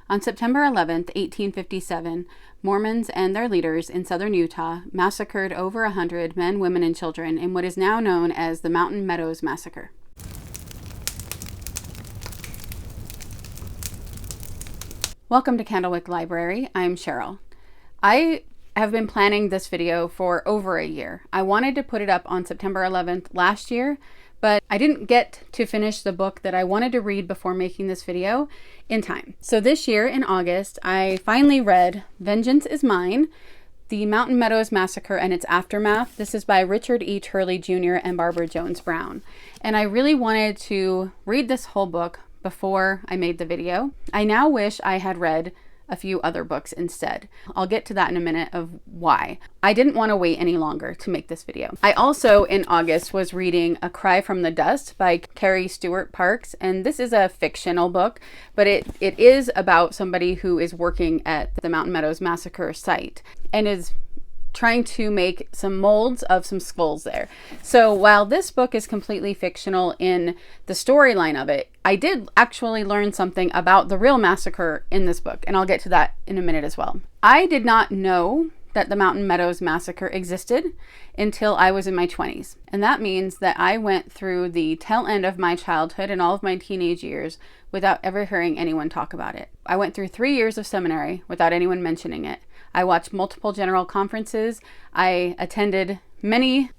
On September 11th, 1857, Mormons and their leaders in southern Utah massacred over 100 men, women, and children in what is now known as the Meadows Massacre. Welcome to Candlewick Library. I'm Cheryl. I have been planning this video for over a year. I wanted to put it up on September 11th last year, but I didn't get to finish the book that I wanted to read before making this video in time. So this year in August, I finally read Vengeance is Mine, The Meadows Massacre and Its Aftermath. This is by Richard E. Turley Jr. and Barbara Jones Brown. And I really wanted to read this whole book before I made the video. I now wish I had read a few other books instead. I'll get to that in a minute of why. I didn't want to wait any longer to make this video. I also, in August, was reading A Cry from the Dust by Carrie Stuart Parks, and this is a fictional book, but it is about somebody who is working at the Meadows Massacre site and is trying to make some molds of some skulls there. So while this book is completely fictional in the storyline of it, I did actually learn something about the real massacre in this book, and I'll get to that in a minute as well. I did not know that the Meadows Massacre existed until I was in my 20s. And that means that I went through the tail end of my childhood and all of my teenage years without ever hearing anyone talk about it. I went through 3 years of seminary without anyone mentioning it. I watched multiple general conferences. I attended many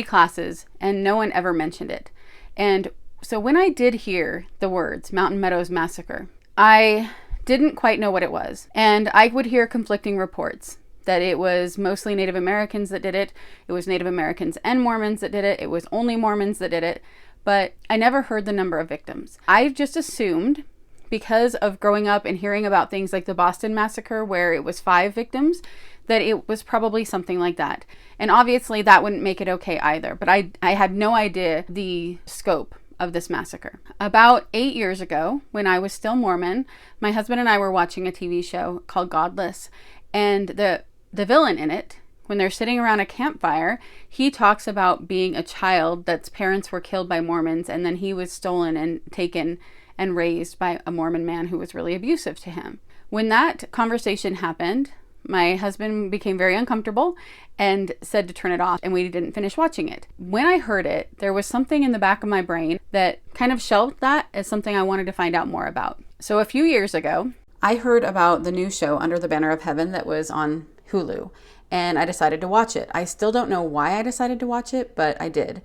classes, and no one ever mentioned it. And so when I did hear the words Meadows Massacre, I didn't quite know what it was. And I would hear conflicting reports that it was mostly Native Americans that did it. It was Native Americans and Mormons that did it. It was only Mormons that did it. But I never heard the number of victims. I just assumed, because of growing up and hearing about things like the Boston Massacre, where it was 5 victims, that it was probably something like that. And obviously that wouldn't make it okay either. But I had no idea the scope of this massacre. About 8 years ago, when I was still Mormon, my husband and I were watching a TV show called Godless. And the villain in it, when they're sitting around a campfire, he talks about being a child that's parents were killed by Mormons, and then he was stolen and taken and raised by a Mormon man who was really abusive to him. When that conversation happened, my husband became very uncomfortable and said to turn it off, and we didn't finish watching it. When I heard it, there was something in the back of my brain that kind of shelved that as something I wanted to find out more about. So a few years ago, I heard about the new show Under the Banner of Heaven that was on Hulu, and I decided to watch it. I still don't know why I decided to watch it, but I did.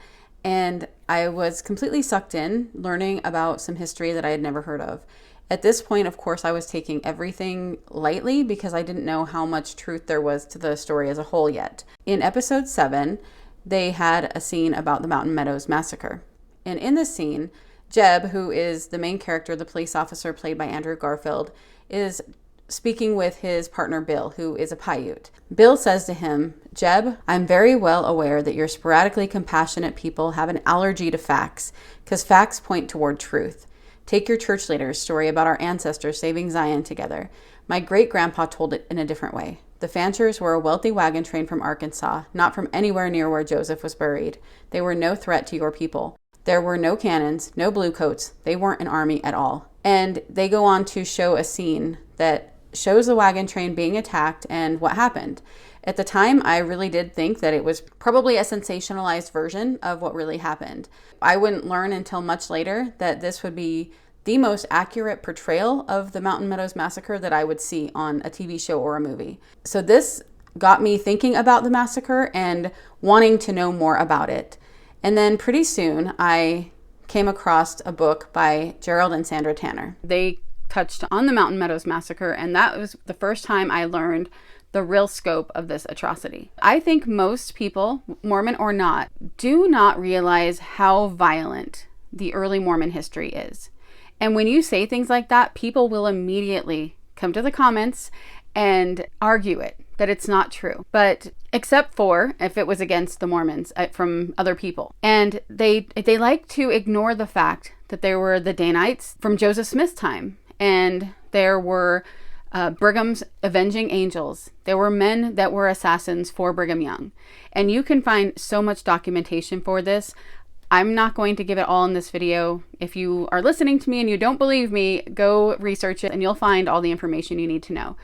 And I was completely sucked in, learning about some history that I had never heard of. At this point, of course, I was taking everything lightly because I didn't know how much truth there was to the story as a whole yet. In episode 7, they had a scene about the Meadows Massacre. And in this scene, Jeb, who is the main character, the police officer played by Andrew Garfield, is speaking with his partner Bill, who is a Paiute. Bill says to him, "Jeb, I'm very well aware that your sporadically compassionate people have an allergy to facts, because facts point toward truth. Take your church leader's story about our ancestors saving Zion together. My great-grandpa told it in a different way. The Fanchers were a wealthy wagon train from Arkansas, not from anywhere near where Joseph was buried. They were no threat to your people. There were no cannons, no bluecoats. They weren't an army at all." And they go on to show a scene that shows the wagon train being attacked and what happened. At the time, I really did think that it was probably a sensationalized version of what really happened. I wouldn't learn until much later that this would be the most accurate portrayal of the Meadows Massacre that I would see on a TV show or a movie. So this got me thinking about the massacre and wanting to know more about it. And then pretty soon, I came across a book by Gerald and Sandra Tanner. They touched on the Meadows Massacre, and that was the first time I learned the real scope of this atrocity. I think most people, Mormon or not, do not realize how violent the early Mormon history is. And when you say things like that, people will immediately come to the comments and argue it, that it's not true. But except for if it was against the Mormons from other people. And they like to ignore the fact that there were the Danites from Joseph Smith's time. And there were Brigham's avenging angels. There were men that were assassins for Brigham Young. And you can find so much documentation for this. I'm not going to give it all in this video. If you are listening to me and you don't believe me, go research it and you'll find all the information you need to know.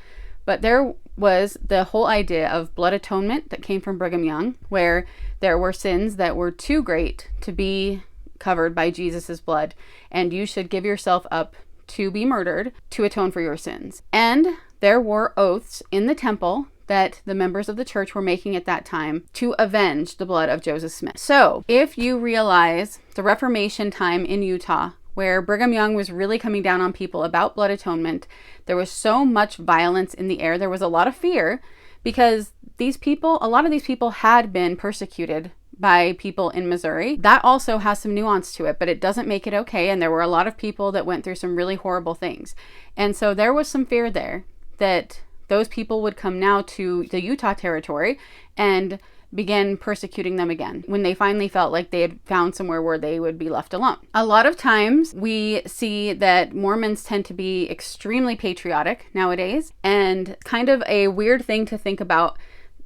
But there was the whole idea of blood atonement that came from Brigham Young, where there were sins that were too great to be covered by Jesus's blood, and you should give yourself up to be murdered to atone for your sins. And there were oaths in the temple that the members of the church were making at that time to avenge the blood of Joseph Smith. So if you realize the Reformation time in Utah, where Brigham Young was really coming down on people about blood atonement, there was so much violence in the air. There was a lot of fear because a lot of these people had been persecuted by people in Missouri. That also has some nuance to it, but it doesn't make it okay. And there were a lot of people that went through some really horrible things. And so there was some fear there that those people would come now to the Utah territory and begin persecuting them again when they finally felt like they had found somewhere where they would be left alone. A lot of times we see that Mormons tend to be extremely patriotic nowadays, and kind of a weird thing to think about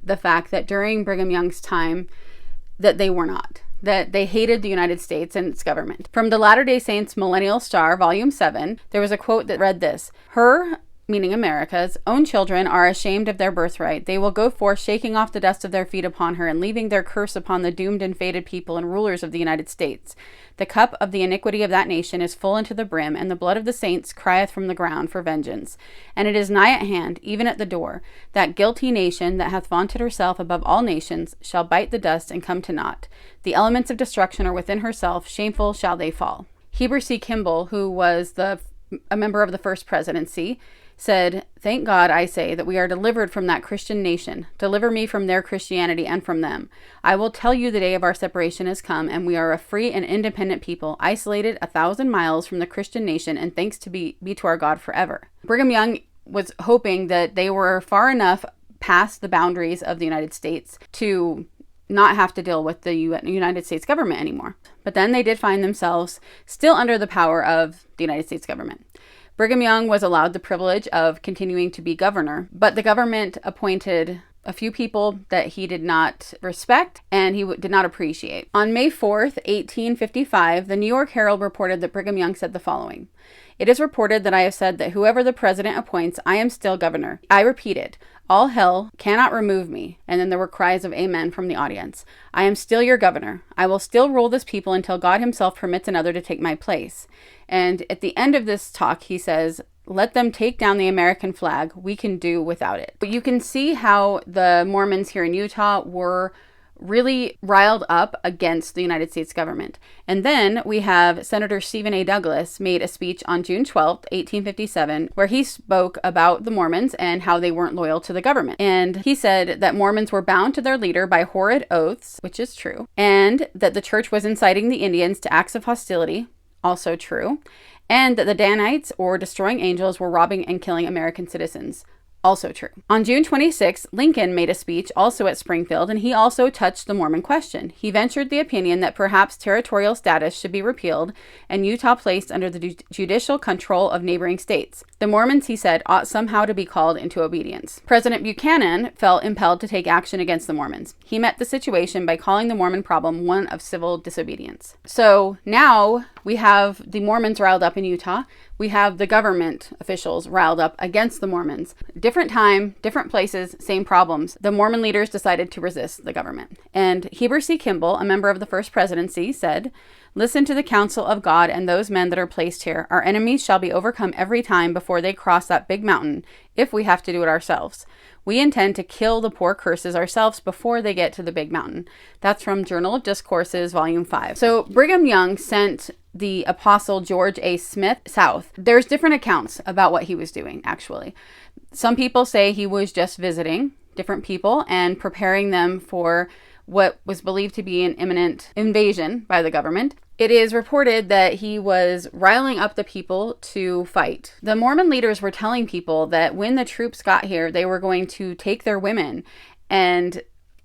the fact that during Brigham Young's time that they were not. That they hated the United States and its government. From the Latter-day Saints Millennial Star, Volume 7, there was a quote that read this: "Her," meaning America's, "own children are ashamed of their birthright. They will go forth shaking off the dust of their feet upon her and leaving their curse upon the doomed and fated people and rulers of the United States. The cup of the iniquity of that nation is full unto the brim, and the blood of the saints crieth from the ground for vengeance. And it is nigh at hand, even at the door. That guilty nation that hath vaunted herself above all nations shall bite the dust and come to naught. The elements of destruction are within herself, shameful shall they fall." Heber C. Kimball, who was a member of the first presidency, said, "Thank God, I say, that we are delivered from that Christian nation. Deliver me from their Christianity and from them. I will tell you the day of our separation is come, and we are a free and independent people, isolated 1,000 miles from the Christian nation, and thanks to be to our God forever." Brigham Young was hoping that they were far enough past the boundaries of the United States to not have to deal with the United States government anymore. But then they did find themselves still under the power of the United States government. Brigham Young was allowed the privilege of continuing to be governor, but the government appointed a few people that he did not respect and he did not appreciate. On May 4th, 1855, the New York Herald reported that Brigham Young said the following: "It is reported that I have said that whoever the president appoints, I am still governor. I repeat it. All hell cannot remove me." And then there were cries of amen from the audience. "I am still your governor. I will still rule this people until God himself permits another to take my place." And at the end of this talk, he says, "Let them take down the American flag. We can do without it." But you can see how the Mormons here in Utah were really riled up against the United States government. And then we have Senator Stephen A. Douglas made a speech on June 12th, 1857, where he spoke about the Mormons and how they weren't loyal to the government. And he said that Mormons were bound to their leader by horrid oaths, which is true, and that the church was inciting the Indians to acts of hostility, also true, and that the Danites, or destroying angels, were robbing and killing American citizens. Also true. On June 26th, Lincoln made a speech also at Springfield, and he also touched the Mormon question. He ventured the opinion that perhaps territorial status should be repealed and Utah placed under the judicial control of neighboring states. The Mormons, he said, ought somehow to be called into obedience. President Buchanan felt impelled to take action against the Mormons. He met the situation by calling the Mormon problem one of civil disobedience. So now we have the Mormons riled up in Utah. We have the government officials riled up against the Mormons. Different time, different places, same problems. The Mormon leaders decided to resist the government. And Heber C. Kimball, a member of the first presidency, said, "Listen to the counsel of God and those men that are placed here. Our enemies shall be overcome every time before they cross that big mountain, if we have to do it ourselves. We intend to kill the poor curses ourselves before they get to the big mountain." That's from Journal of Discourses, Volume 5. So Brigham Young sent the Apostle George A. Smith south. There's different accounts about what he was doing, actually. Some people say he was just visiting different people and preparing them for what was believed to be an imminent invasion by the government. It is reported that he was riling up the people to fight. The Mormon leaders were telling people that when the troops got here, they were going to take their women and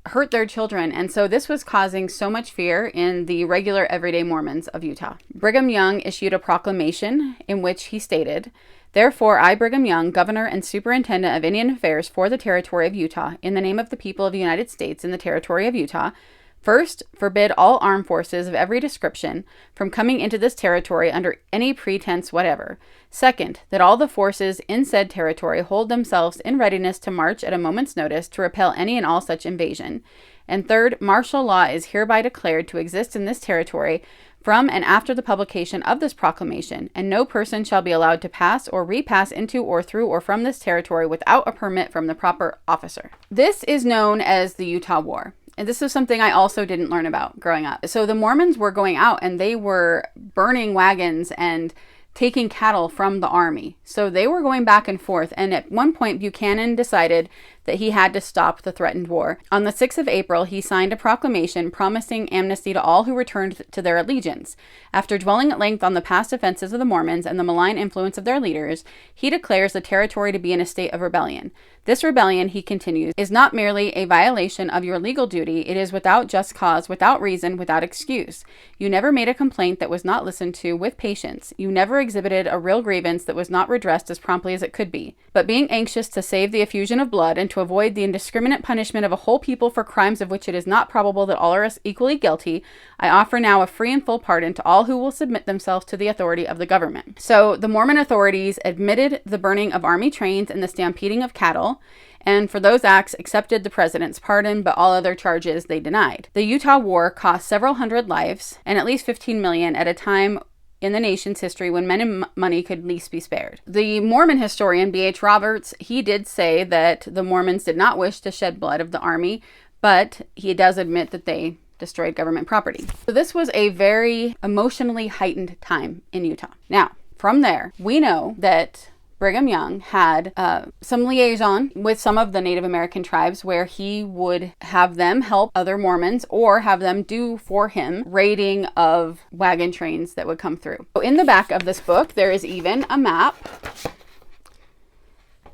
hurt their children. And so this was causing so much fear in the regular everyday Mormons of Utah. Brigham Young issued a proclamation in which he stated, "Therefore, I, Brigham Young, Governor and Superintendent of Indian Affairs for the Territory of Utah, in the name of the people of the United States in the Territory of Utah, First, forbid all armed forces of every description from coming into this territory under any pretense whatever. Second, that all the forces in said territory hold themselves in readiness to march at a moment's notice to repel any and all such invasion. And third, martial law is hereby declared to exist in this territory from and after the publication of this proclamation, and no person shall be allowed to pass or repass into or through or from this territory without a permit from the proper officer. This is known as the Utah War. And this is something I also didn't learn about growing up. So the Mormons were going out and they were burning wagons and taking cattle from the army. So they were going back and forth. And at one point, Buchanan decided that he had to stop the threatened war. On the 6th of April, he signed a proclamation promising amnesty to all who returned to their allegiance. After dwelling at length on the past offenses of the Mormons and the malign influence of their leaders, he declares the territory to be in a state of rebellion. This rebellion, he continues, is not merely a violation of your legal duty, it is without just cause, without reason, without excuse. You never made a complaint that was not listened to with patience. You never exhibited a real grievance that was not redressed as promptly as it could be. But being anxious to save the effusion of blood and to avoid the indiscriminate punishment of a whole people for crimes of which it is not probable that all are equally guilty, I offer now a free and full pardon to all who will submit themselves to the authority of the government. So the Mormon authorities admitted the burning of army trains and the stampeding of cattle, and for those acts accepted the president's pardon, but all other charges they denied. The Utah War cost several hundred lives and at least 15 million at a time in the nation's history when men and money could least be spared. The Mormon historian B.H. Roberts, he did say that the Mormons did not wish to shed blood of the army, but he does admit that they destroyed government property. So this was a very emotionally heightened time in Utah. Now, from there, we know that Brigham Young had some liaison with some of the Native American tribes where he would have them help other Mormons or have them do for him raiding of wagon trains that would come through. So in the back of this book, there is even a map.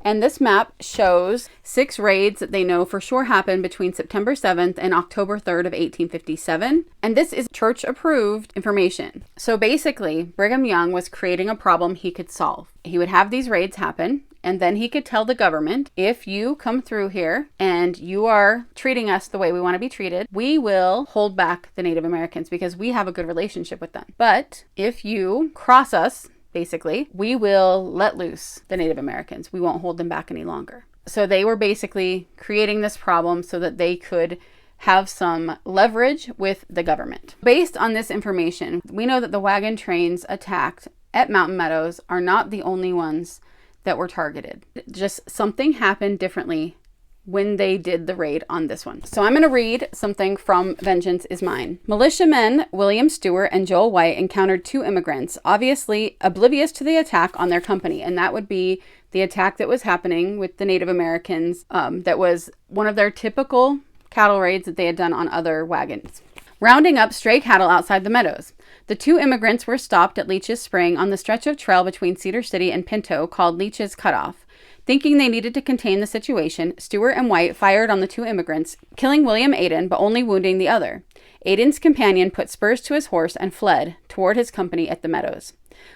And this map shows 6 raids that they know for sure happened between September 7th and October 3rd of 1857. And this is church-approved information. So basically, Brigham Young was creating a problem he could solve. He would have these raids happen, and then he could tell the government, if you come through here and you are treating us the way we want to be treated, we will hold back the Native Americans because we have a good relationship with them. But if you cross us, basically, we will let loose the Native Americans. We won't hold them back any longer. So they were basically creating this problem so that they could have some leverage with the government. Based on this information, we know that the wagon trains attacked at Mountain Meadows are not the only ones that were targeted. Just something happened differently when they did the raid on this one. So I'm going to read something from Vengeance is Mine. Militiamen William Stuart and Joel White encountered 2 immigrants, obviously oblivious to the attack on their company. And that would be the attack that was happening with the Native Americans. That was one of their typical cattle raids that they had done on other wagons. Rounding up stray cattle outside the meadows. The 2 immigrants were stopped at Leach's Spring on the stretch of trail between Cedar City and Pinto called Leach's Cutoff. Thinking they needed to contain the situation, Stuart and White fired on the 2 immigrants, killing William Aiden but only wounding the other. Aiden's companion put spurs to his horse and fled toward his company at the meadows,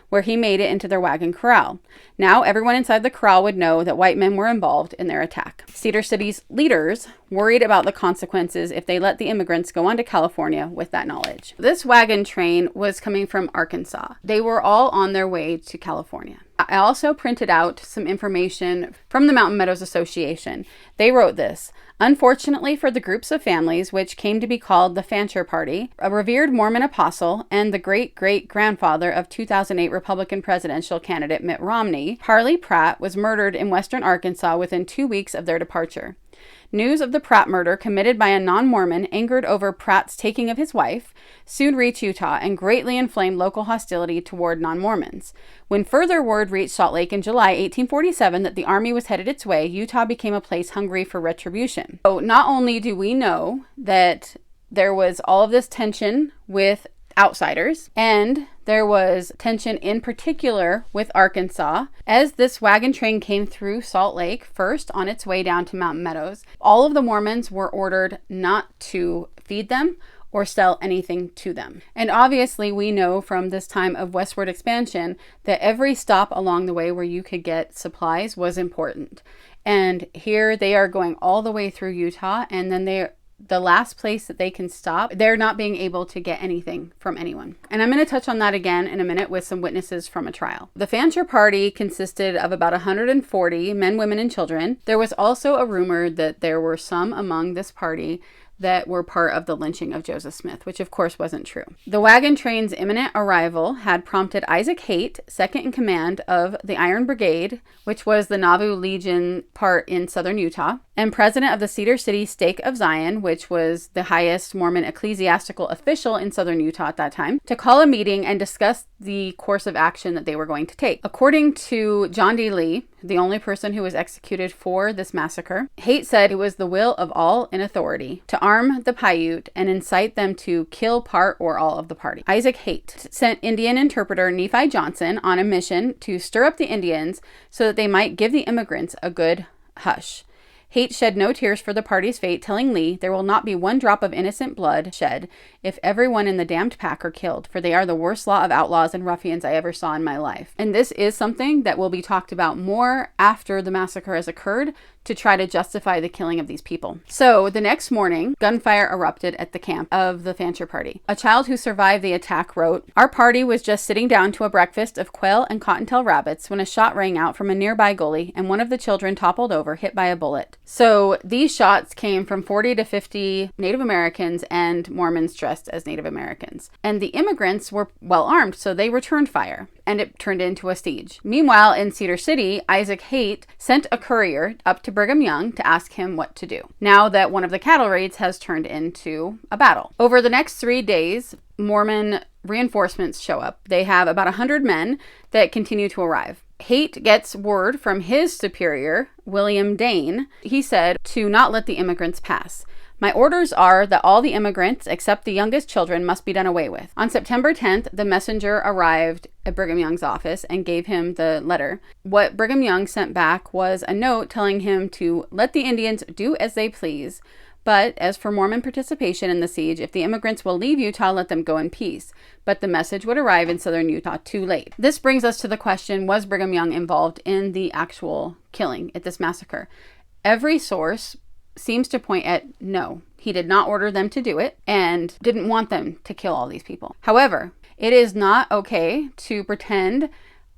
where he made it into their wagon corral. Now everyone inside the corral would know that white men were involved in their attack. Cedar City's leaders worried about the consequences if they let the immigrants go on to California with that knowledge. This wagon train was coming from Arkansas. They were all on their way to California. I also printed out some information from the Mountain Meadows Association. They wrote this: unfortunately for the groups of families which came to be called the Fancher Party, a revered Mormon apostle and the great-great-grandfather of 2008 Republican presidential candidate Mitt Romney, Parley Pratt was murdered in western Arkansas within 2 weeks of their departure. News of the Pratt murder committed by a non-Mormon angered over Pratt's taking of his wife, soon reached Utah and greatly inflamed local hostility toward non-Mormons. When further word reached Salt Lake in July 1847 that the army was headed its way, Utah became a place hungry for retribution. So not only do we know that there was all of this tension with outsiders, and there was tension in particular with Arkansas. As this wagon train came through Salt Lake, first on its way down to Mountain Meadows, all of the Mormons were ordered not to feed them or sell anything to them. And obviously we know from this time of westward expansion that every stop along the way where you could get supplies was important. And here they are going all the way through Utah, and then the last place that they can stop, they're not being able to get anything from anyone. And I'm going to touch on that again in a minute with some witnesses from a trial. The Fancher party consisted of about 140 men, women, and children. There was also a rumor that there were some among this party that were part of the lynching of Joseph Smith, which of course wasn't true. The wagon train's imminent arrival had prompted Isaac Haight, second in command of the Iron Brigade, which was the Nauvoo Legion part in southern Utah, and president of the Cedar City Stake of Zion, which was the highest Mormon ecclesiastical official in southern Utah at that time, to call a meeting and discuss the course of action that they were going to take. According to John D. Lee, the only person who was executed for this massacre, Haight said it was the will of all in authority to arm the Paiute and incite them to kill part or all of the party. Isaac Haight sent Indian interpreter Nephi Johnson on a mission to stir up the Indians so that they might give the immigrants a good hush. Haight shed no tears for the party's fate, telling Lee, "There will not be one drop of innocent blood shed if everyone in the damned pack are killed, for they are the worst lot of outlaws and ruffians I ever saw in my life." And this is something that will be talked about more after the massacre has occurred to try to justify the killing of these people. So the next morning, gunfire erupted at the camp of the Fancher party. A child who survived the attack wrote, "Our party was just sitting down to a breakfast of quail and cottontail rabbits when a shot rang out from a nearby gully and one of the children toppled over, hit by a bullet." So these shots came from 40 to 50 Native Americans and Mormons dressed as Native Americans. And the immigrants were well armed, so they returned fire, and it turned into a siege. Meanwhile, in Cedar City, Isaac Haight sent a courier up to Brigham Young to ask him what to do, now that one of the cattle raids has turned into a battle. Over the next 3 days, Mormon reinforcements show up. They have about 100 men that continue to arrive. Haight gets word from his superior, William Dane. He said to not let the immigrants pass. "My orders are that all the immigrants, except the youngest children, must be done away with." On September 10th, the messenger arrived at Brigham Young's office and gave him the letter. What Brigham Young sent back was a note telling him to let the Indians do as they please, but as for Mormon participation in the siege, if the immigrants will leave Utah, let them go in peace. But the message would arrive in southern Utah too late. This brings us to the question, was Brigham Young involved in the actual killing at this massacre? Every source seems to point at no. He did not order them to do it and didn't want them to kill all these people. However, it is not okay to pretend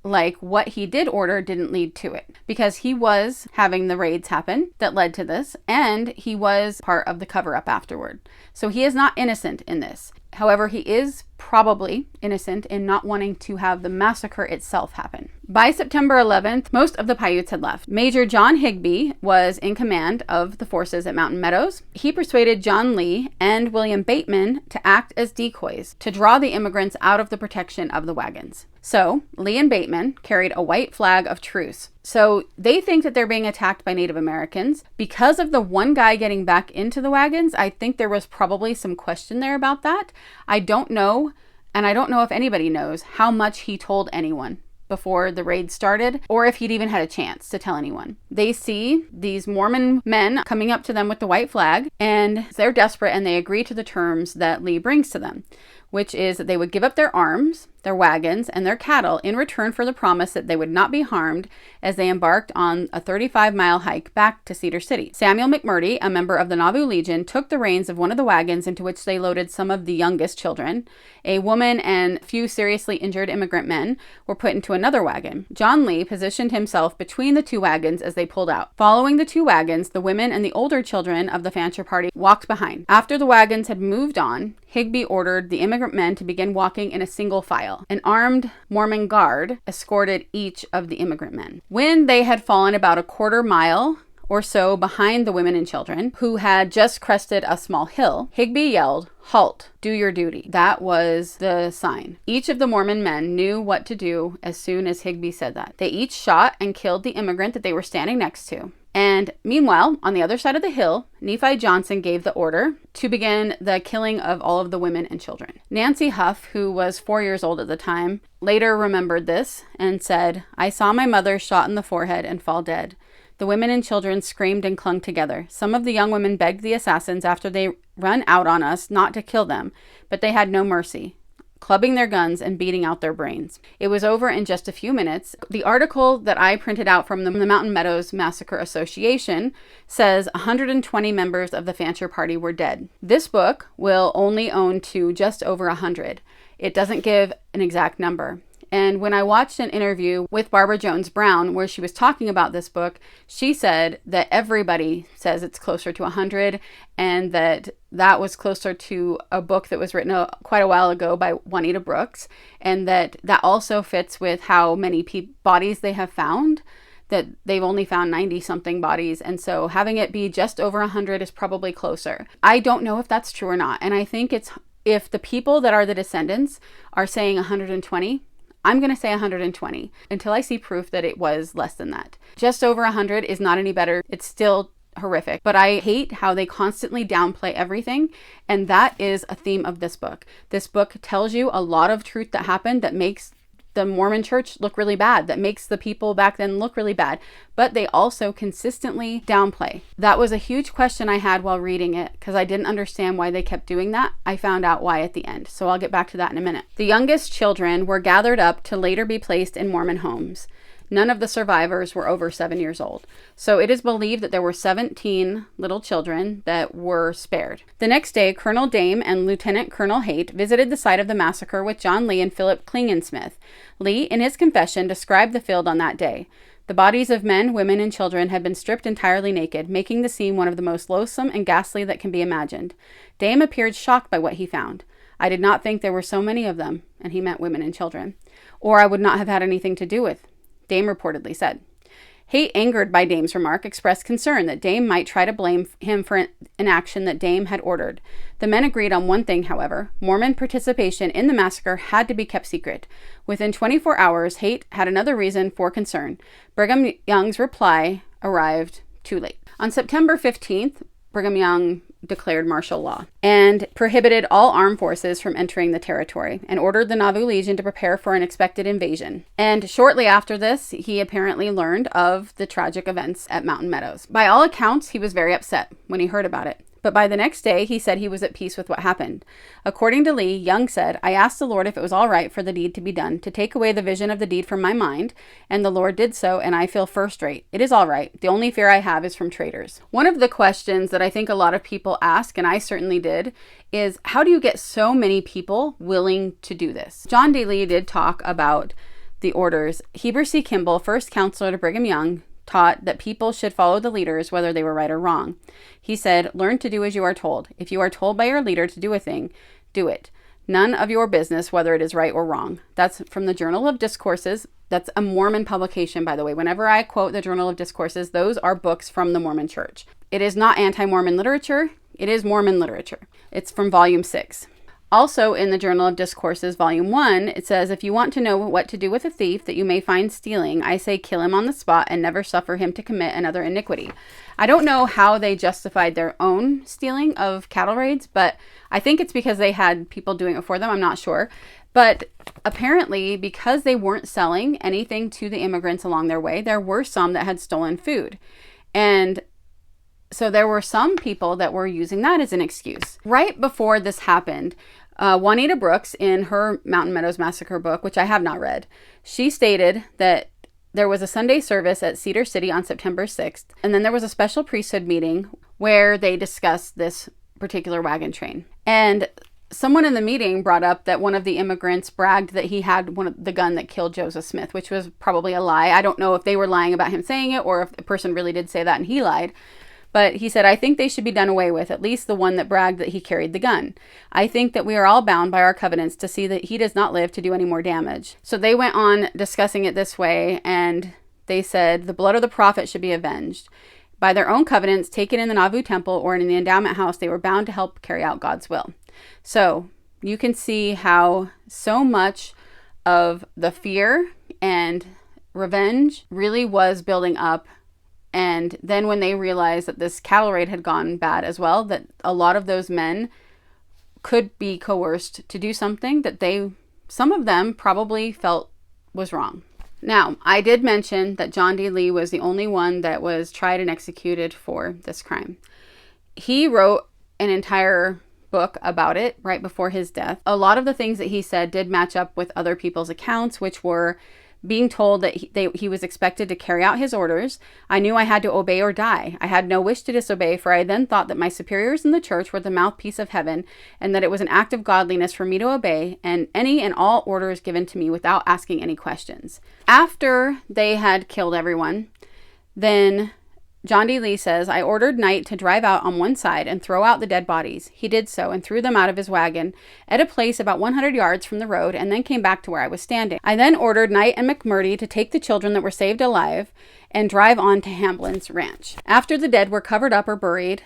like what he did order didn't lead to it, because he was having the raids happen that led to this, and he was part of the cover-up afterward. So he is not innocent in this. However, he is probably innocent in not wanting to have the massacre itself happen. By September 11th, most of the Paiutes had left. Major John Higbee was in command of the forces at Mountain Meadows. He persuaded John Lee and William Bateman to act as decoys to draw the immigrants out of the protection of the wagons. So Lee and Bateman carried a white flag of truce. So they think that they're being attacked by Native Americans. Because of the one guy getting back into the wagons, I think there was probably some question there about that. I don't know, and I don't know if anybody knows how much he told anyone before the raid started, or if he'd even had a chance to tell anyone. They see these Mormon men coming up to them with the white flag, and they're desperate, and they agree to the terms that Lee brings to them, which is that they would give up their arms, their wagons, and their cattle in return for the promise that they would not be harmed as they embarked on a 35-mile hike back to Cedar City. Samuel McMurdy, a member of the Nauvoo Legion, took the reins of one of the wagons into which they loaded some of the youngest children. A woman and a few seriously injured immigrant men were put into another wagon. John Lee positioned himself between the two wagons as they pulled out. Following the two wagons, the women and the older children of the Fancher party walked behind. After the wagons had moved on, Higbee ordered the immigrant men to begin walking in a single file. An armed Mormon guard escorted each of the immigrant men. When they had fallen about a quarter mile or so behind the women and children, who had just crested a small hill, Higbee yelled, "Halt, do your duty." That was the sign. Each of the Mormon men knew what to do as soon as Higbee said that. They each shot and killed the immigrant that they were standing next to. And meanwhile, on the other side of the hill, Nephi Johnson gave the order to begin the killing of all of the women and children. Nancy Huff, who was 4 years old at the time, later remembered this and said, "I saw my mother shot in the forehead and fall dead. The women and children screamed and clung together. Some of the young women begged the assassins after they run out on us not to kill them, but they had no mercy. clubbing their guns and beating out their brains. It was over in just a few minutes. The article that I printed out from the Mountain Meadows Massacre Association says 120 members of the Fancher Party were dead. This book will only own to just over 100. It doesn't give an exact number. And when I watched an interview with Barbara Jones Brown where she was talking about this book, she said that everybody says it's closer to 100 and that was closer to a book that was written quite a while ago by Juanita Brooks, and that also fits with how many bodies they have found, that they've only found 90-something bodies. And so having it be just over 100 is probably closer. I don't know if that's true or not. And I think if the people that are the descendants are saying 120, I'm going to say 120 until I see proof that it was less than that. Just over 100 is not any better. It's still horrific, but I hate how they constantly downplay everything. And that is a theme of this book. This book tells you a lot of truth that happened that makes the Mormon church look really bad, that makes the people back then look really bad, but they also consistently downplay. That was a huge question I had while reading it because I didn't understand why they kept doing that. I found out why at the end, so I'll get back to that in a minute. The youngest children were gathered up to later be placed in Mormon homes. None of the survivors were over 7 years old. So it is believed that there were 17 little children that were spared. The next day, Colonel Dame and Lieutenant Colonel Haight visited the site of the massacre with John Lee and Philip Klingensmith. Lee, in his confession, described the field on that day. The bodies of men, women, and children had been stripped entirely naked, making the scene one of the most loathsome and ghastly that can be imagined. Dame appeared shocked by what he found. I did not think there were so many of them, and he meant women and children, or I would not have had anything to do with, Dame reportedly said. Haight, angered by Dame's remark, expressed concern that Dame might try to blame him for an action that Dame had ordered. The men agreed on one thing, however. Mormon participation in the massacre had to be kept secret. Within 24 hours, Haight had another reason for concern. Brigham Young's reply arrived too late. On September 15th, Brigham Young declared martial law and prohibited all armed forces from entering the territory and ordered the Nauvoo Legion to prepare for an expected invasion. And shortly after this, he apparently learned of the tragic events at Mountain Meadows. By all accounts, he was very upset when he heard about it. But by the next day, he said he was at peace with what happened. According to Lee, Young said, "I asked the Lord if it was all right for the deed to be done, to take away the vision of the deed from my mind, and the Lord did so, and I feel first rate. It is all right. The only fear I have is from traitors." One of the questions that I think a lot of people ask, and I certainly did, is how do you get so many people willing to do this? John D. Lee did talk about the orders. Heber C. Kimball, first counselor to Brigham Young, taught that people should follow the leaders whether they were right or wrong. He said, "Learn to do as you are told. If you are told by your leader to do a thing, do it. None of your business whether it is right or wrong." That's from the Journal of Discourses. That's a Mormon publication, by the way. Whenever I quote the Journal of Discourses, those are books from the Mormon Church. It is not anti-Mormon literature. It is Mormon literature. It's from Volume 6. Also in the Journal of Discourses, Volume 1, it says, "If you want to know what to do with a thief that you may find stealing, I say kill him on the spot and never suffer him to commit another iniquity." I don't know how they justified their own stealing of cattle raids, but I think it's because they had people doing it for them. I'm not sure. But apparently, because they weren't selling anything to the immigrants along their way, there were some that had stolen food. And so there were some people that were using that as an excuse. Right before this happened, Juanita Brooks, in her Mountain Meadows Massacre book, which I have not read, she stated that there was a Sunday service at Cedar City on September 6th, and then there was a special priesthood meeting where they discussed this particular wagon train. And someone in the meeting brought up that one of the immigrants bragged that he had the gun that killed Joseph Smith, which was probably a lie. I don't know if they were lying about him saying it or if the person really did say that and he lied. But he said, "I think they should be done away with, at least the one that bragged that he carried the gun. I think that we are all bound by our covenants to see that he does not live to do any more damage." So they went on discussing it this way, and they said the blood of the prophet should be avenged. By their own covenants taken in the Nauvoo temple or in the endowment house, they were bound to help carry out God's will. So you can see how so much of the fear and revenge really was building up. And then when they realized that this cattle raid had gone bad as well, that a lot of those men could be coerced to do something that some of them probably felt was wrong. Now, I did mention that John D. Lee was the only one that was tried and executed for this crime. He wrote an entire book about it right before his death. A lot of the things that he said did match up with other people's accounts, which were being told that he was expected to carry out his orders. I knew I had to obey or die. I had no wish to disobey, for I then thought that my superiors in the church were the mouthpiece of heaven, and that it was an act of godliness for me to obey and any and all orders given to me without asking any questions. After they had killed everyone, then John D. Lee says, I ordered Knight to drive out on one side and throw out the dead bodies. He did so and threw them out of his wagon at a place about 100 yards from the road and then came back to where I was standing. I then ordered Knight and McMurdy to take the children that were saved alive and drive on to Hamblin's ranch. After the dead were covered up or buried,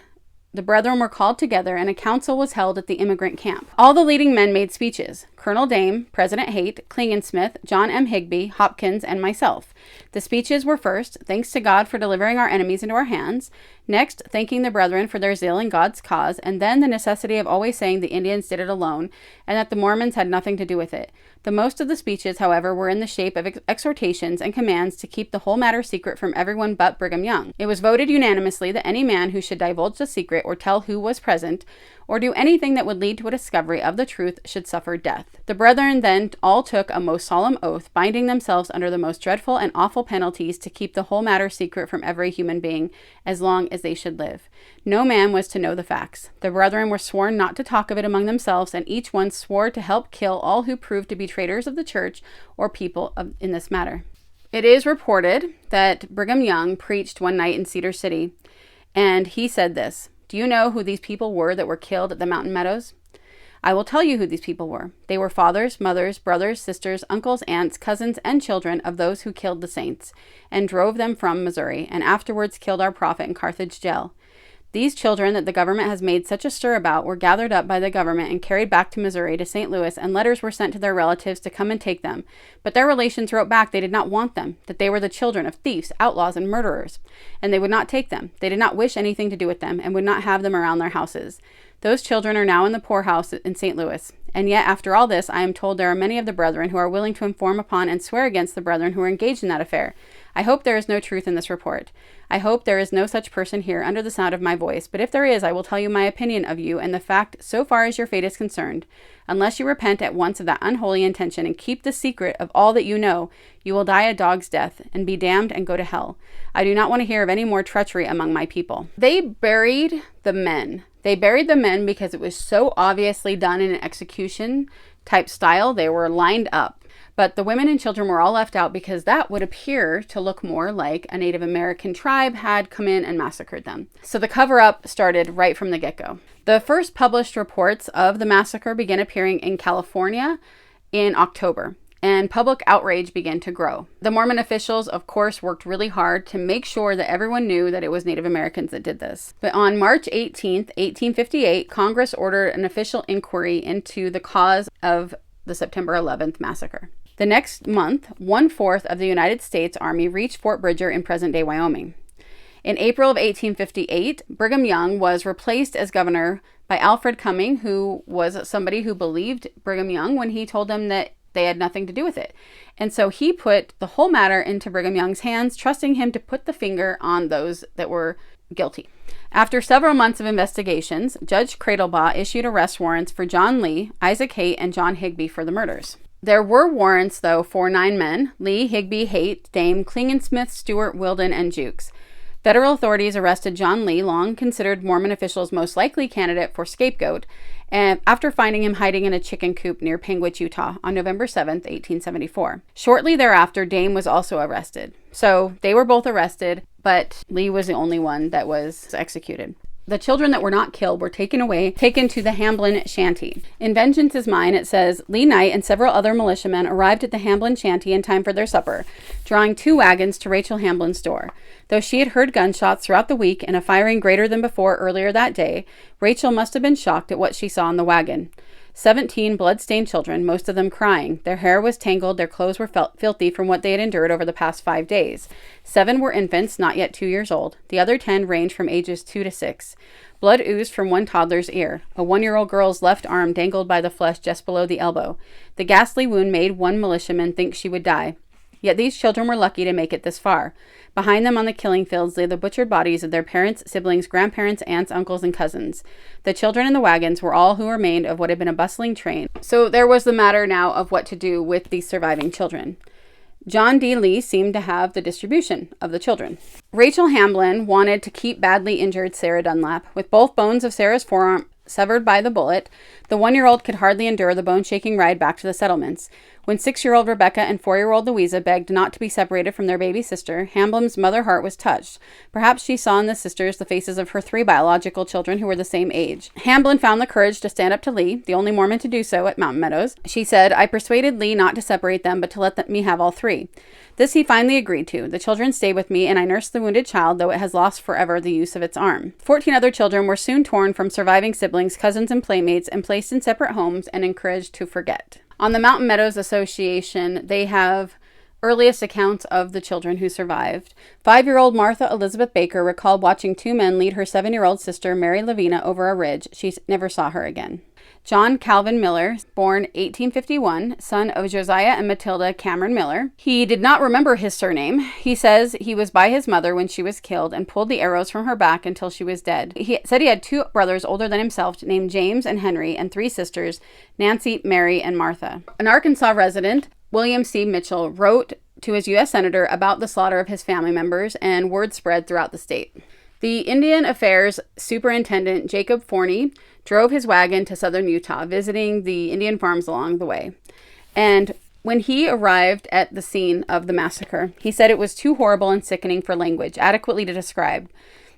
the brethren were called together and a council was held at the immigrant camp. All the leading men made speeches. Colonel Dame, President Haight, Klingensmith, John M. Higbee, Hopkins, and myself. The speeches were first, thanks to God for delivering our enemies into our hands. Next, thanking the brethren for their zeal in God's cause, and then the necessity of always saying the Indians did it alone, and that the Mormons had nothing to do with it. The most of the speeches, however, were in the shape of exhortations and commands to keep the whole matter secret from everyone but Brigham Young. It was voted unanimously that any man who should divulge the secret or tell who was present, or do anything that would lead to a discovery of the truth, should suffer death. The brethren then all took a most solemn oath, binding themselves under the most dreadful and awful penalties to keep the whole matter secret from every human being, as long as they should live. No man was to know the facts. The brethren were sworn not to talk of it among themselves, and each one swore to help kill all who proved to be traitors of the church or people in this matter. It is reported that Brigham Young preached one night in Cedar City, and he said this, Do you know who these people were that were killed at the Mountain Meadows? I will tell you who these people were. They were fathers, mothers, brothers, sisters, uncles, aunts, cousins, and children of those who killed the saints, and drove them from Missouri, and afterwards killed our prophet in Carthage jail. These children that the government has made such a stir about were gathered up by the government and carried back to Missouri to St. Louis, and letters were sent to their relatives to come and take them. But their relations wrote back they did not want them, that they were the children of thieves, outlaws, and murderers, and they would not take them. They did not wish anything to do with them, and would not have them around their houses. Those children are now in the poorhouse in St. Louis. And yet, after all this, I am told there are many of the brethren who are willing to inform upon and swear against the brethren who are engaged in that affair. I hope there is no truth in this report. I hope there is no such person here under the sound of my voice, but if there is, I will tell you my opinion of you and the fact so far as your fate is concerned. Unless you repent at once of that unholy intention and keep the secret of all that you know, you will die a dog's death and be damned and go to hell. I do not want to hear of any more treachery among my people. They buried the men. They buried the men because it was so obviously done in an execution type style. They were lined up. But the women and children were all left out because that would appear to look more like a Native American tribe had come in and massacred them. So the cover-up started right from the get-go. The first published reports of the massacre began appearing in California in October, and public outrage began to grow. The Mormon officials, of course, worked really hard to make sure that everyone knew that it was Native Americans that did this. But on March 18th, 1858, Congress ordered an official inquiry into the cause of the September 11th massacre. The next month, 1/4 of the United States Army reached Fort Bridger in present-day Wyoming. In April of 1858, Brigham Young was replaced as governor by Alfred Cumming, who was somebody who believed Brigham Young when he told them that they had nothing to do with it. And so he put the whole matter into Brigham Young's hands, trusting him to put the finger on those that were guilty. After several months of investigations, Judge Cradlebaugh issued arrest warrants for John Lee, Isaac Haight, and John Higbee for the murders. There were warrants, though, for 9 men: Lee, Higbee, Haight, Dame, Klingensmith, Stuart, Wilden, and Jukes. Federal authorities arrested John Lee, long considered Mormon officials' most likely candidate for scapegoat, and after finding him hiding in a chicken coop near Panguitch, Utah, on November 7th, 1874. Shortly thereafter, Dame was also arrested. So they were both arrested, but Lee was the only one that was executed. The children that were not killed were taken to the Hamblin shanty. In Vengeance is Mine, it says, Lee Knight and several other militiamen arrived at the Hamblin shanty in time for their supper, drawing 2 wagons to Rachel Hamblin's door. Though she had heard gunshots throughout the week and a firing greater than before earlier that day, Rachel must have been shocked at what she saw in the wagon. 17 blood-stained children, most of them crying. Their hair was tangled, their clothes were filthy from what they had endured over the past 5 days. 7 were infants, not yet 2 years old. The other 10 ranged from ages 2 to 6. Blood oozed from one toddler's ear. A 1-year-old girl's left arm dangled by the flesh just below the elbow. The ghastly wound made one militiaman think she would die. Yet these children were lucky to make it this far. Behind them on the killing fields lay the butchered bodies of their parents, siblings, grandparents, aunts, uncles, and cousins. The children in the wagons were all who remained of what had been a bustling train. So there was the matter now of what to do with these surviving children. John D. Lee seemed to have the distribution of the children. Rachel Hamblin wanted to keep badly injured Sarah Dunlap. With both bones of Sarah's forearm severed by the bullet, the 1-year-old could hardly endure the bone-shaking ride back to the settlements. When 6-year-old Rebecca and 4-year-old Louisa begged not to be separated from their baby sister, Hamblin's mother heart was touched. Perhaps she saw in the sisters the faces of her 3 biological children who were the same age. Hamblin found the courage to stand up to Lee, the only Mormon to do so at Mountain Meadows. She said, "I persuaded Lee not to separate them, but to let me have all 3. This he finally agreed to. The children stay with me, and I nurse the wounded child, though it has lost forever the use of its arm." 14 other children were soon torn from surviving siblings, cousins, and playmates, and placed in separate homes and encouraged to forget. On the Mountain Meadows Association, they have earliest accounts of the children who survived. 5-year-old Martha Elizabeth Baker recalled watching 2 men lead her 7-year-old sister, Mary Lavina, over a ridge. She never saw her again. John Calvin Miller, born 1851, son of Josiah and Matilda Cameron Miller. He did not remember his surname. He says he was by his mother when she was killed and pulled the arrows from her back until she was dead. He said he had 2 brothers older than himself named James and Henry, and 3 sisters, Nancy, Mary, and Martha. An Arkansas resident, William C. Mitchell, wrote to his U.S. Senator about the slaughter of his family members, and word spread throughout the state. The Indian Affairs Superintendent Jacob Forney drove his wagon to southern Utah, visiting the Indian farms along the way. And when he arrived at the scene of the massacre, he said it was too horrible and sickening for language adequately to describe.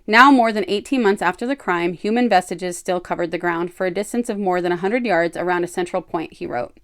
Now, more than 18 months after the crime, human vestiges still covered the ground for a distance of more than 100 yards around a central point, he wrote.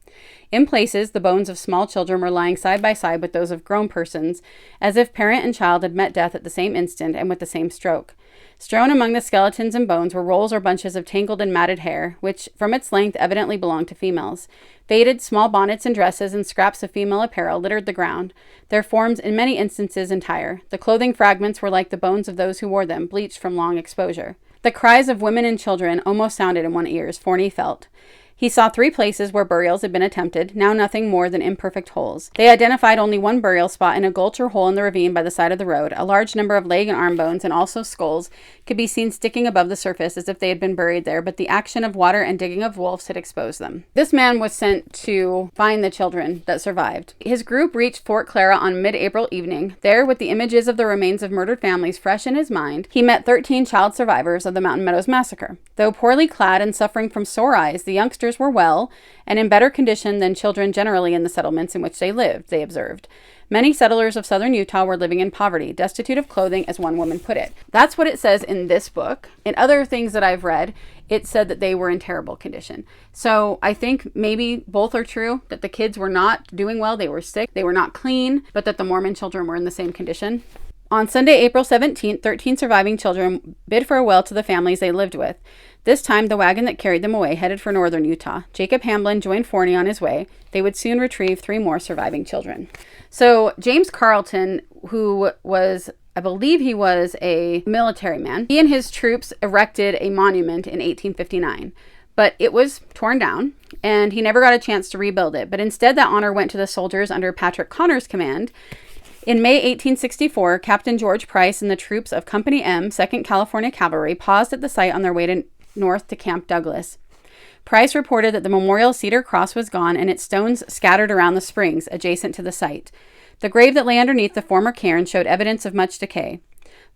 In places, the bones of small children were lying side by side with those of grown persons, as if parent and child had met death at the same instant and with the same stroke. Strewn among the skeletons and bones were rolls or bunches of tangled and matted hair, which, from its length, evidently belonged to females. Faded small bonnets and dresses and scraps of female apparel littered the ground, their forms in many instances entire. The clothing fragments were like the bones of those who wore them, bleached from long exposure. The cries of women and children almost sounded in one's ears, Forney felt. He saw 3 places where burials had been attempted, now nothing more than imperfect holes. They identified only one burial spot in a gulch or hole in the ravine by the side of the road. A large number of leg and arm bones, and also skulls, could be seen sticking above the surface as if they had been buried there, but the action of water and digging of wolves had exposed them. This man was sent to find the children that survived. His group reached Fort Clara on mid-April evening. There, with the images of the remains of murdered families fresh in his mind, he met 13 child survivors of the Mountain Meadows Massacre. Though poorly clad and suffering from sore eyes, the youngsters were well and in better condition than children generally in the settlements in which they lived, they observed. Many settlers of southern Utah were living in poverty, destitute of clothing, as one woman put it. That's what it says in this book. In other things that I've read, it said that they were in terrible condition. So I think maybe both are true, that the kids were not doing well, they were sick, they were not clean, but that the Mormon children were in the same condition. On Sunday, April 17th, 13 surviving children bid farewell to the families they lived with. This time, the wagon that carried them away headed for northern Utah. Jacob Hamblin joined Forney on his way. They would soon retrieve 3 more surviving children. So James Carleton, who was, I believe he was a military man, he and his troops erected a monument in 1859. But it was torn down, and he never got a chance to rebuild it. But instead, that honor went to the soldiers under Patrick Connor's command. In May 1864, Captain George Price and the troops of Company M, 2nd California Cavalry, paused at the site on their way north to Camp Douglas. Price reported that the memorial cedar cross was gone and its stones scattered around the springs adjacent to the site. The grave that lay underneath the former cairn showed evidence of much decay.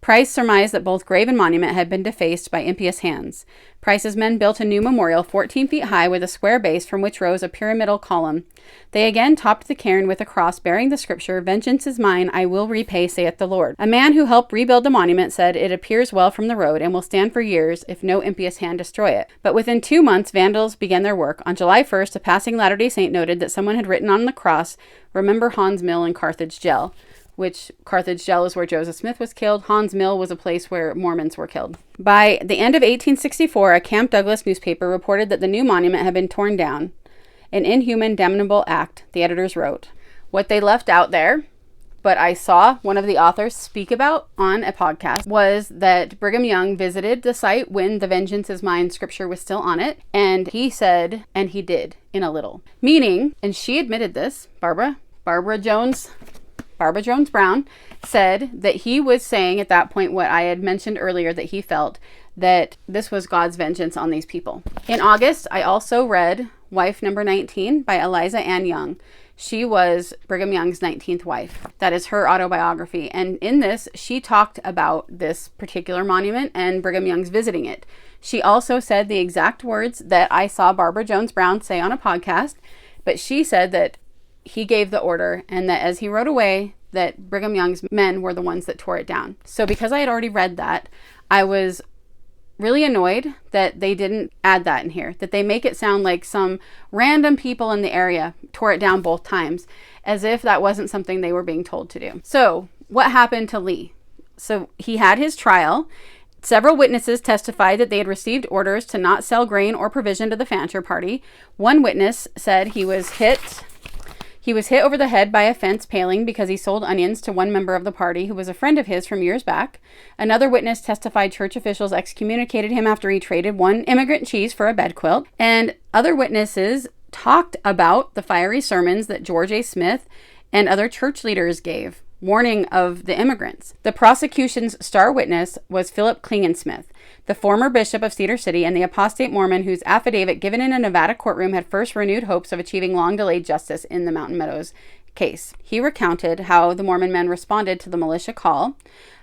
Price surmised that both grave and monument had been defaced by impious hands. Price's men built a new memorial 14 feet high with a square base from which rose a pyramidal column. They again topped the cairn with a cross bearing the scripture, "Vengeance is mine, I will repay, saith the Lord." A man who helped rebuild the monument said, "It appears well from the road and will stand for years if no impious hand destroy it." But within 2 months, vandals began their work. On July 1st, a passing Latter-day Saint noted that someone had written on the cross, "Remember Hans Mill in Carthage Jail," which Carthage Jail is where Joseph Smith was killed. Hans Mill was a place where Mormons were killed. By the end of 1864, a Camp Douglas newspaper reported that the new monument had been torn down. An inhuman, damnable act, the editors wrote. What they left out there, but I saw one of the authors speak about on a podcast, was that Brigham Young visited the site when the "Vengeance is mine" scripture was still on it, and he said, and he did, in a little. Meaning, and she admitted this, Barbara Jones, Barbara Jones Brown, said that he was saying at that point what I had mentioned earlier, that he felt that this was God's vengeance on these people. In August, I also read Wife Number 19 by Eliza Ann Young. She was Brigham Young's 19th wife. That is her autobiography. And in this, she talked about this particular monument and Brigham Young's visiting it. She also said the exact words that I saw Barbara Jones Brown say on a podcast, but she said that he gave the order and that as he rode away, that Brigham Young's men were the ones that tore it down. So because I had already read that, I was really annoyed that they didn't add that in here, that they make it sound like some random people in the area tore it down both times, as if that wasn't something they were being told to do. So what happened to Lee? So he had his trial. Several witnesses testified that they had received orders to not sell grain or provision to the Fancher party. One witness said he was hit over the head by a fence paling because he sold onions to one member of the party who was a friend of his from years back. Another witness testified church officials excommunicated him after he traded one immigrant cheese for a bed quilt. And other witnesses talked about the fiery sermons that George A. Smith and other church leaders gave, warning of the immigrants. The prosecution's star witness was Philip Klingensmith, the former bishop of Cedar City and the apostate Mormon whose affidavit given in a Nevada courtroom had first renewed hopes of achieving long-delayed justice in the Mountain Meadows case. He recounted how the Mormon men responded to the militia call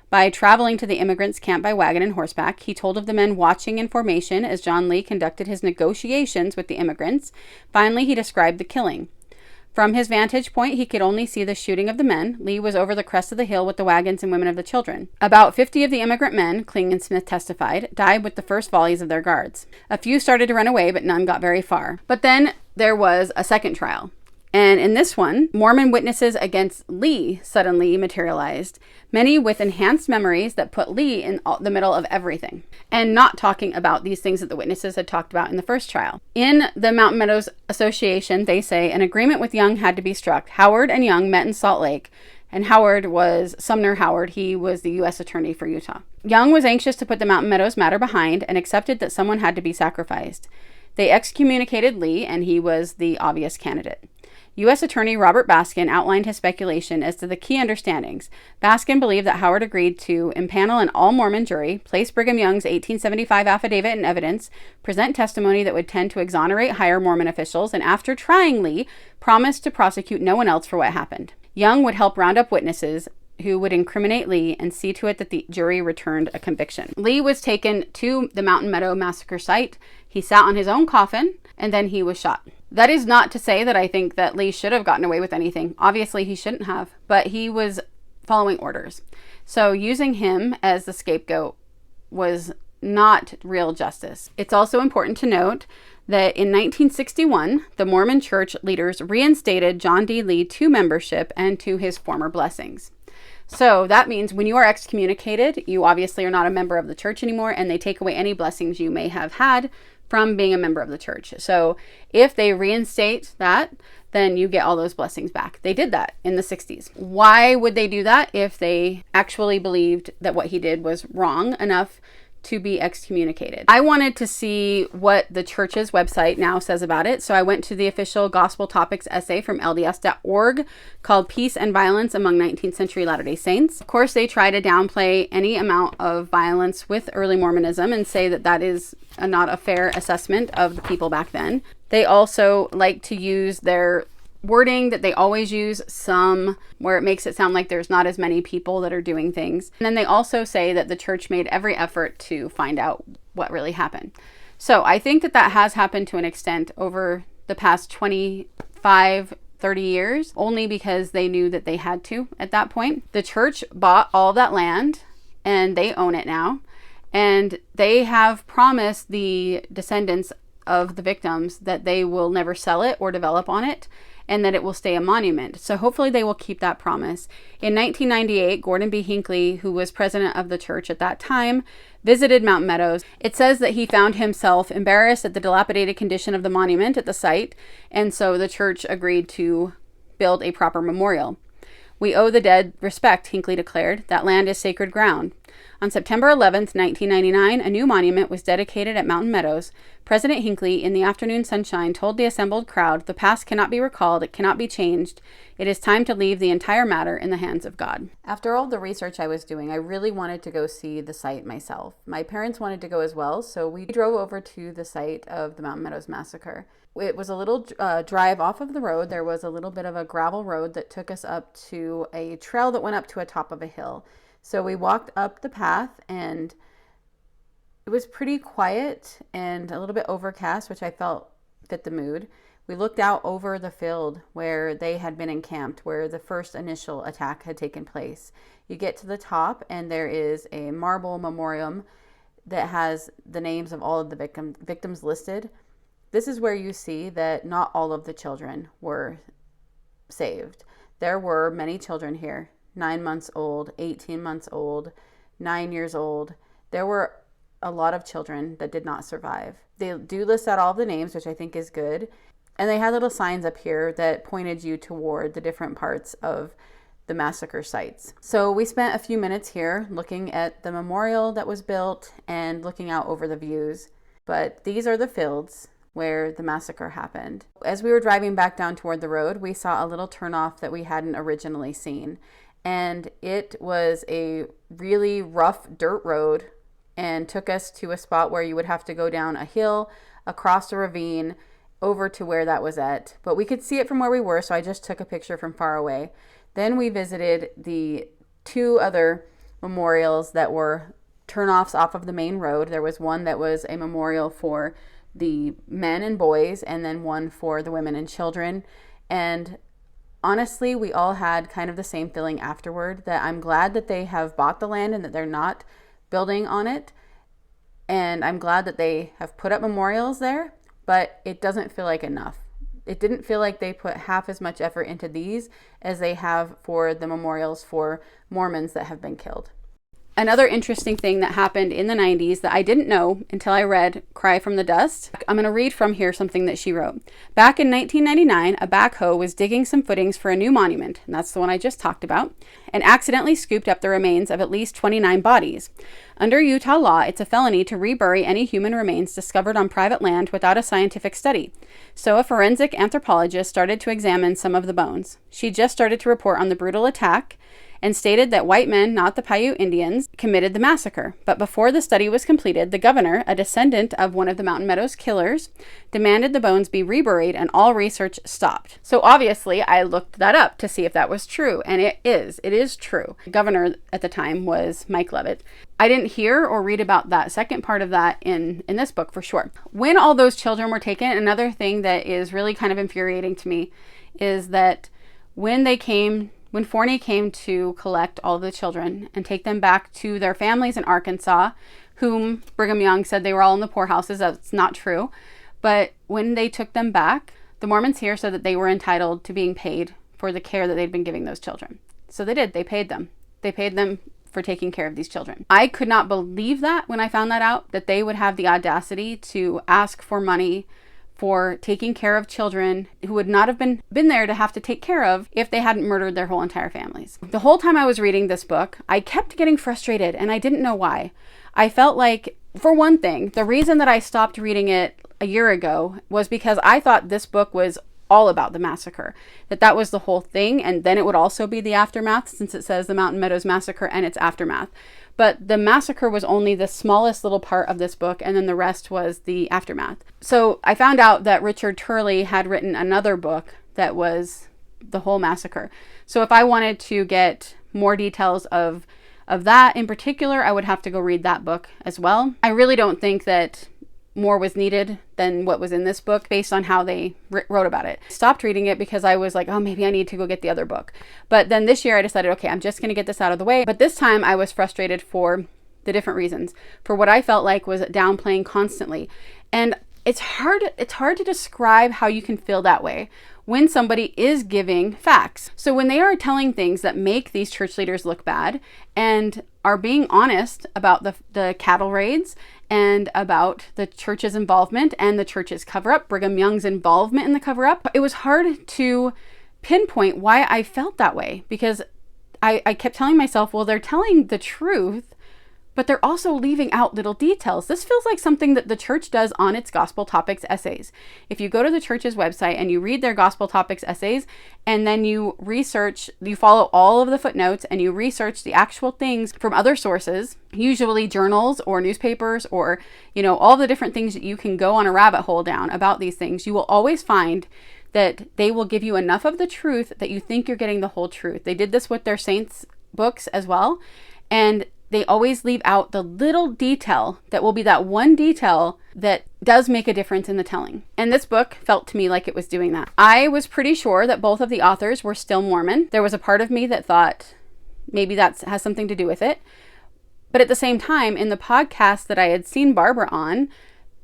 by traveling to the immigrants' camp by wagon and horseback. He told of the men watching in formation as John Lee conducted his negotiations with the immigrants. Finally, he described the killing. From his vantage point, he could only see the shooting of the men. Lee was over the crest of the hill with the wagons and women of the children. About 50 of the immigrant men, Klingensmith testified, died with the first volleys of their guards. A few started to run away, but none got very far. But then there was a second trial. And in this one, Mormon witnesses against Lee suddenly materialized, many with enhanced memories that put Lee in the middle of everything, and not talking about these things that the witnesses had talked about in the first trial. In the Mountain Meadows Association, they say an agreement with Young had to be struck. Howard and Young met in Salt Lake, and Howard was Sumner Howard. He was the U.S. Attorney for Utah. Young was anxious to put the Mountain Meadows matter behind and accepted that someone had to be sacrificed. They excommunicated Lee, and he was the obvious candidate. U.S. Attorney Robert Baskin outlined his speculation as to the key understandings. Baskin believed that Howard agreed to impanel an all-Mormon jury, place Brigham Young's 1875 affidavit in evidence, present testimony that would tend to exonerate higher Mormon officials, and after trying Lee, promised to prosecute no one else for what happened. Young would help round up witnesses who would incriminate Lee and see to it that the jury returned a conviction. Lee was taken to the Mountain Meadow massacre site. He sat on his own coffin, and then he was shot. That is not to say that I think that Lee should have gotten away with anything. Obviously, he shouldn't have, but he was following orders. So using him as the scapegoat was not real justice. It's also important to note that in 1961, the Mormon church leaders reinstated John D. Lee to membership and to his former blessings. So that means when you are excommunicated, you obviously are not a member of the church anymore, and they take away any blessings you may have had from being a member of the church. So if they reinstate that, then you get all those blessings back. They did that in the 60s. Why would they do that if they actually believed that what he did was wrong enough to be excommunicated? I wanted to see what the church's website now says about it, so I went to the official Gospel Topics essay from LDS.org called Peace and Violence Among 19th Century Latter-day Saints. Of course, they try to downplay any amount of violence with early Mormonism and say that that is not a fair assessment of the people back then. They also like to use their wording that they always use, some where it makes it sound like there's not as many people that are doing things. And then they also say that the church made every effort to find out what really happened. So I think that that has happened to an extent over the past 25, 30 years, only because they knew that they had to at that point. The church bought all that land and they own it now. And they have promised the descendants of the victims that they will never sell it or develop on it, and that it will stay a monument. So hopefully they will keep that promise. In 1998, Gordon B. Hinckley, who was president of the church at that time, visited Mountain Meadows. It says that he found himself embarrassed at the dilapidated condition of the monument at the site, and so the church agreed to build a proper memorial. "We owe the dead respect," Hinckley declared. "That land is sacred ground." On September 11th, 1999, a new monument was dedicated at Mountain Meadows. President Hinckley, in the afternoon sunshine, told the assembled crowd, "The past cannot be recalled, it cannot be changed. It is time to leave the entire matter in the hands of God." After all the research I was doing, I really wanted to go see the site myself. My parents wanted to go as well, so we drove over to the site of the Mountain Meadows Massacre. It was a little drive off of the road. There was a little bit of a gravel road that took us up to a trail that went up to a top of a hill. So we walked up the path, and it was pretty quiet and a little bit overcast, which I felt fit the mood. We looked out over the field where they had been encamped, where the first initial attack had taken place. You get to the top, and there is a marble memoriam that has the names of all of the victims listed. This is where you see that not all of the children were saved. There were many children here, 9 months old, 18 months old, 9 years old. There were a lot of children that did not survive. They do list out all the names, which I think is good. And they had little signs up here that pointed you toward the different parts of the massacre sites. So we spent a few minutes here looking at the memorial that was built and looking out over the views. But these are the fields where the massacre happened. As we were driving back down toward the road, we saw a little turnoff that we hadn't originally seen. And it was a really rough dirt road and took us to a spot where you would have to go down a hill, across a ravine, over to where that was at. But we could see it from where we were, so I just took a picture from far away. Then we visited the 2 other memorials that were turnoffs off of the main road. There was one that was a memorial for the men and boys, and then one for the women and children. And honestly, we all had kind of the same feeling afterward, that I'm glad that they have bought the land and that they're not building on it. And I'm glad that they have put up memorials there, but it doesn't feel like enough. It didn't feel like they put half as much effort into these as they have for the memorials for Mormons that have been killed. Another interesting thing that happened in the 90s that I didn't know until I read Cry from the Dust. I'm going to read from here something that she wrote. Back in 1999, a backhoe was digging some footings for a new monument, and that's the one I just talked about, and accidentally scooped up the remains of at least 29 bodies. Under Utah law, it's a felony to rebury any human remains discovered on private land without a scientific study. So a forensic anthropologist started to examine some of the bones. She just started to report on the brutal attack and stated that white men, not the Paiute Indians, committed the massacre. But before the study was completed, the governor, a descendant of one of the Mountain Meadows killers, demanded the bones be reburied and all research stopped. So obviously, I looked that up to see if that was true, and it is. It is true. The governor at the time was Mike Leavitt. I didn't hear or read about that second part of that in this book for sure. When all those children were taken, another thing that is really kind of infuriating to me is that when Forney came to collect all the children and take them back to their families in Arkansas, whom Brigham Young said they were all in the poorhouses. That's not true. But when they took them back, the Mormons here said that they were entitled to being paid for the care that they'd been giving those children. So they did. They paid them. They paid them for taking care of these children. I could not believe that when I found that out, that they would have the audacity to ask for money for taking care of children who would not have been there to have to take care of if they hadn't murdered their whole entire families. The whole time I was reading this book, I kept getting frustrated, and I didn't know why. I felt like, for one thing, the reason that I stopped reading it a year ago was because I thought this book was all about the massacre, that was the whole thing, and then it would also be the aftermath, since it says the Mountain Meadows Massacre and its aftermath. But the massacre was only the smallest little part of this book, and then the rest was the aftermath. So I found out that Richard Turley had written another book that was the whole massacre. So if I wanted to get more details of that in particular, I would have to go read that book as well. I really don't think that more was needed than what was in this book based on how they wrote about it. I stopped reading it because I was like, oh, maybe I need to go get the other book. But then this year I decided, okay, I'm just going to get this out of the way. But this time I was frustrated for the different reasons, for what I felt like was downplaying constantly. And it's hard to describe how you can feel that way when somebody is giving facts. So when they are telling things that make these church leaders look bad and are being honest about the cattle raids and about the church's involvement and the church's cover-up, Brigham Young's involvement in the cover-up, it was hard to pinpoint why I felt that way, because I kept telling myself, well, they're telling the truth, but they're also leaving out little details. This feels like something that the church does on its gospel topics essays. If you go to the church's website and you read their gospel topics essays, and then you research, you follow all of the footnotes and you research the actual things from other sources, usually journals or newspapers or, all the different things that you can go on a rabbit hole down about these things, you will always find that they will give you enough of the truth that you think you're getting the whole truth. They did this with their saints books as well. And they always leave out the little detail that will be that one detail that does make a difference in the telling. And this book felt to me like it was doing that. I was pretty sure that both of the authors were still Mormon. There was a part of me that thought maybe that has something to do with it. But at the same time, in the podcast that I had seen Barbara on,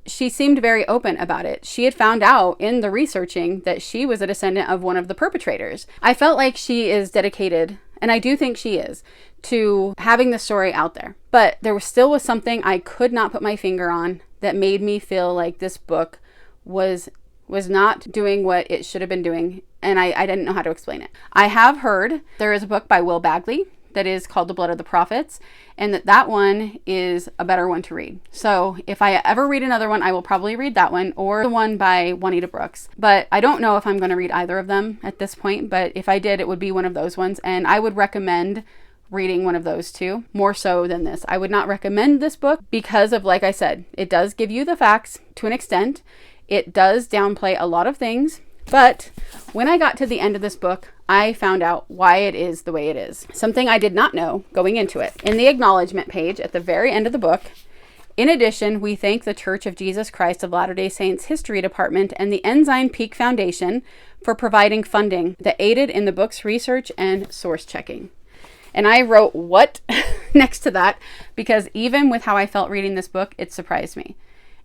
she seemed very open about it. She had found out in the researching that she was a descendant of one of the perpetrators. I felt like she is dedicated, and I do think she is, to having the story out there. But there was something I could not put my finger on that made me feel like this book was not doing what it should have been doing, and I didn't know how to explain it. I have heard there is a book by Will Bagley that is called The Blood of the Prophets, and that one is a better one to read. So if I ever read another one, I will probably read that one or the one by Juanita Brooks. But I don't know if I'm going to read either of them at this point, but if I did, it would be one of those ones, and I would recommend reading one of those two more so than this. I would not recommend this book because of, like I said, it does give you the facts to an extent. It does downplay a lot of things. But when I got to the end of this book, I found out why it is the way it is. Something I did not know going into it. In the acknowledgement page at the very end of the book, in addition, we thank the Church of Jesus Christ of Latter-day Saints History Department and the Ensign Peak Foundation for providing funding that aided in the book's research and source checking. And I wrote what next to that because even with how I felt reading this book, it surprised me.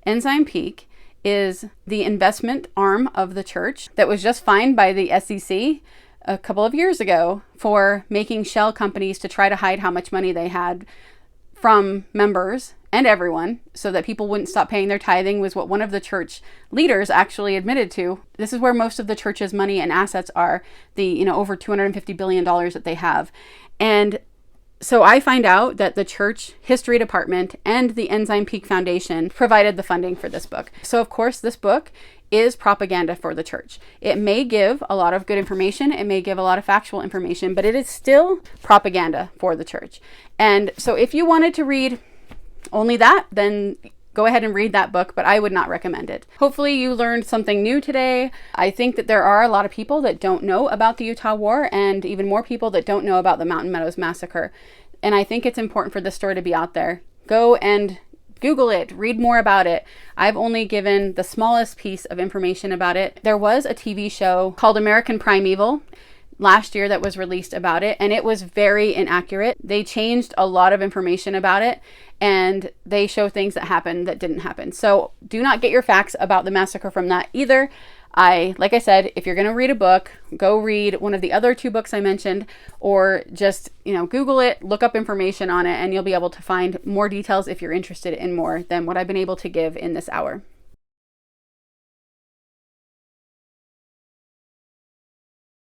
Ensign Peak is the investment arm of the church that was just fined by the SEC a couple of years ago for making shell companies to try to hide how much money they had from members and everyone so that people wouldn't stop paying their tithing, was what one of the church leaders actually admitted to. This is where most of the church's money and assets are, the over $250 billion that they have. And so I find out that the church history department and the Ensign Peak Foundation provided the funding for this book. So of course, this book is propaganda for the church. It may give a lot of good information. It may give a lot of factual information, but it is still propaganda for the church. And so if you wanted to read only that, then go ahead and read that book, but I would not recommend it. Hopefully you learned something new today. I think that there are a lot of people that don't know about the Utah War, and even more people that don't know about the Mountain Meadows Massacre. And I think it's important for this story to be out there. Go and Google it, read more about it. I've only given the smallest piece of information about it. There was a TV show called American Primeval last year that was released about it, and it was very inaccurate. They changed a lot of information about it, and they show things that happened that didn't happen. So do not get your facts about the massacre from that either. Like I said, if you're going to read a book, go read one of the other two books I mentioned, or just, Google it, look up information on it, and you'll be able to find more details if you're interested in more than what I've been able to give in this hour.